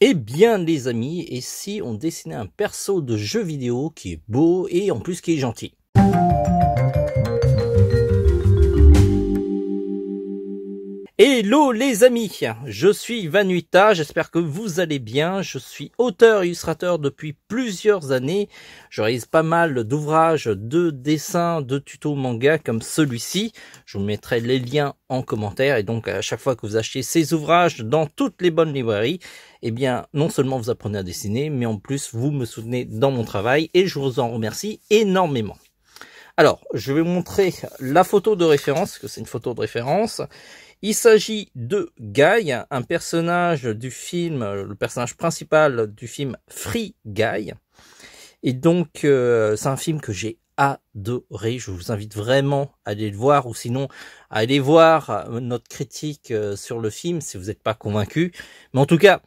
Eh bien les amis, et si on dessinait un perso de jeu vidéo qui est beau et en plus qui est gentil? Hello les amis, je suis Vanuita, j'espère que vous allez bien. Je suis auteur-illustrateur depuis plusieurs années. Je réalise pas mal d'ouvrages, de dessins, de tutos manga comme celui-ci. Je vous mettrai les liens en commentaire et donc à chaque fois que vous achetez ces ouvrages dans toutes les bonnes librairies, eh bien non seulement vous apprenez à dessiner, mais en plus vous me soutenez dans mon travail et je vous en remercie énormément. Alors, je vais vous montrer la photo de référence, que c'est une photo de référence. Il s'agit de Guy, un personnage du film, le personnage principal du film Free Guy. Et donc, c'est un film que j'ai adoré. Je vous invite vraiment à aller le voir, ou sinon à aller voir notre critique sur le film si vous n'êtes pas convaincu. Mais en tout cas,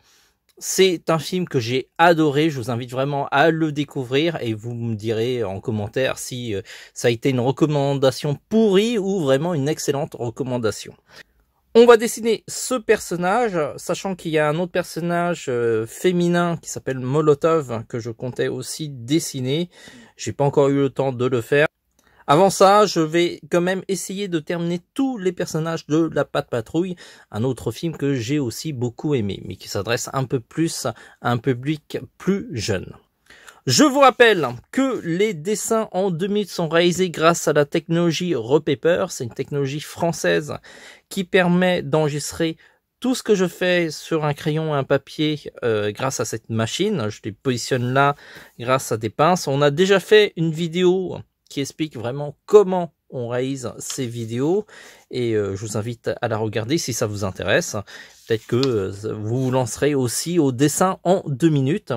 c'est un film que j'ai adoré, je vous invite vraiment à le découvrir et vous me direz en commentaire si ça a été une recommandation pourrie ou vraiment une excellente recommandation. On va dessiner ce personnage, sachant qu'il y a un autre personnage féminin qui s'appelle Molotov que je comptais aussi dessiner. J'ai pas encore eu le temps de le faire. Avant ça, je vais quand même essayer de terminer tous les personnages de La Patte Patrouille, un autre film que j'ai aussi beaucoup aimé, mais qui s'adresse un peu plus à un public plus jeune. Je vous rappelle que les dessins en 2 minutes sont réalisés grâce à la technologie Repaper. C'est une technologie française qui permet d'enregistrer tout ce que je fais sur un crayon et un papier grâce à cette machine. Je les positionne là grâce à des pinces. On a déjà fait une vidéo qui explique vraiment comment on réalise ces vidéos et je vous invite à la regarder si ça vous intéresse. Peut-être que vous vous lancerez aussi au dessin en 2 minutes.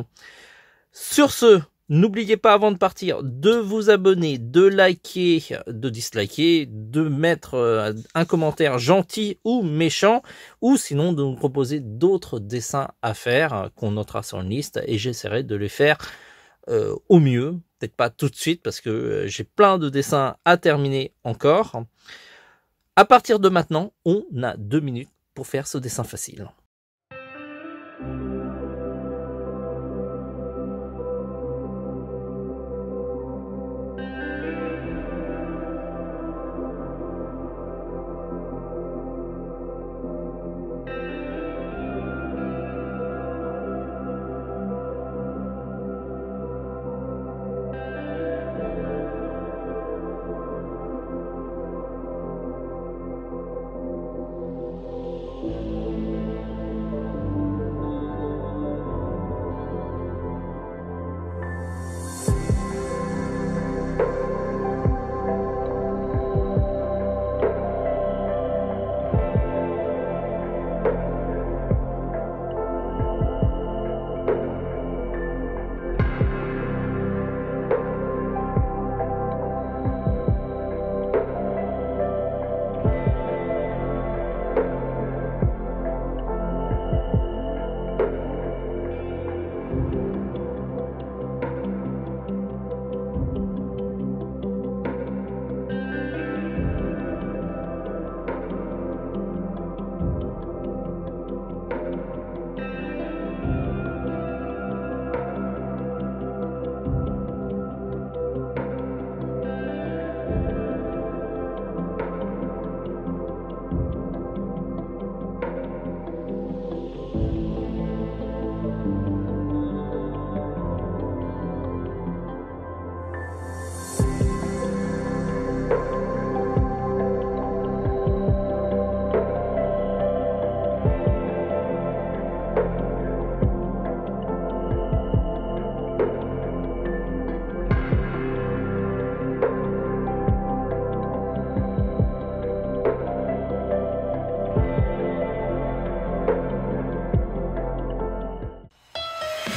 Sur ce, n'oubliez pas avant de partir de vous abonner, de liker, de disliker, de mettre un commentaire gentil ou méchant, ou sinon de nous proposer d'autres dessins à faire qu'on notera sur une liste et j'essaierai de les faire au mieux. Peut-être pas tout de suite parce que j'ai plein de dessins à terminer encore. À partir de maintenant, on a 2 minutes pour faire ce dessin facile.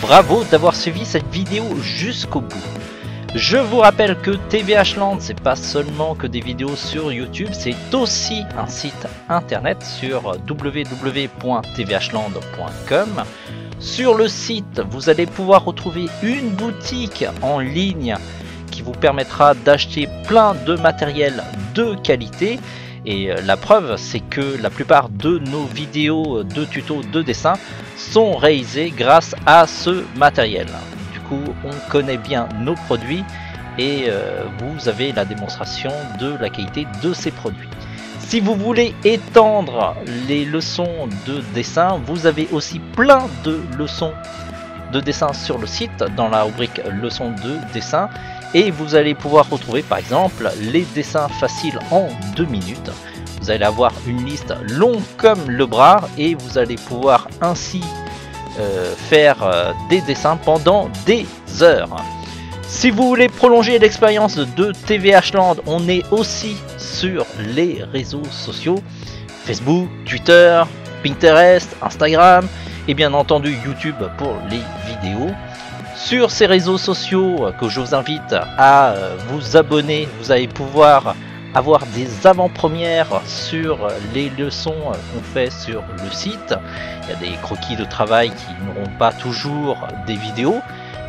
Bravo d'avoir suivi cette vidéo jusqu'au bout. Je vous rappelle que TVH Land, c'est pas seulement que des vidéos sur YouTube, c'est aussi un site internet sur www.tvhland.com. Sur le site, vous allez pouvoir retrouver une boutique en ligne qui vous permettra d'acheter plein de matériel de qualité Et la preuve, c'est que la plupart de nos vidéos de tutos de dessin sont réalisées grâce à ce matériel. Du coup, on connaît bien nos produits et vous avez la démonstration de la qualité de ces produits. Si vous voulez étendre les leçons de dessin, vous avez aussi plein de leçons de dessin sur le site dans la rubrique leçons de dessin, et vous allez pouvoir retrouver par exemple les dessins faciles en 2 minutes. Vous allez avoir une liste longue comme le bras et vous allez pouvoir ainsi faire des dessins pendant des heures. Si vous voulez prolonger l'expérience de TVH Land, on est aussi sur les réseaux sociaux, Facebook, Twitter, Pinterest, Instagram et bien entendu YouTube pour les vidéos. Sur ces réseaux sociaux que je vous invite à vous abonner, vous allez pouvoir avoir des avant-premières sur les leçons qu'on fait sur le site. Il y a des croquis de travail qui n'auront pas toujours des vidéos,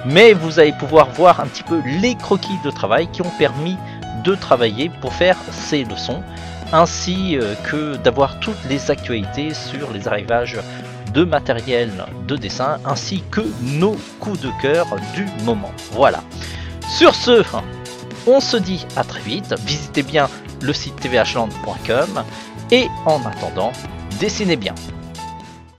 mais vous allez pouvoir voir un petit peu les croquis de travail qui ont permis de travailler pour faire ces leçons, ainsi que d'avoir toutes les actualités sur les arrivages de matériel de dessin, ainsi que nos coups de cœur du moment. Voilà. Sur ce, on se dit à très vite. Visitez bien le site tvhland.com et en attendant, dessinez bien.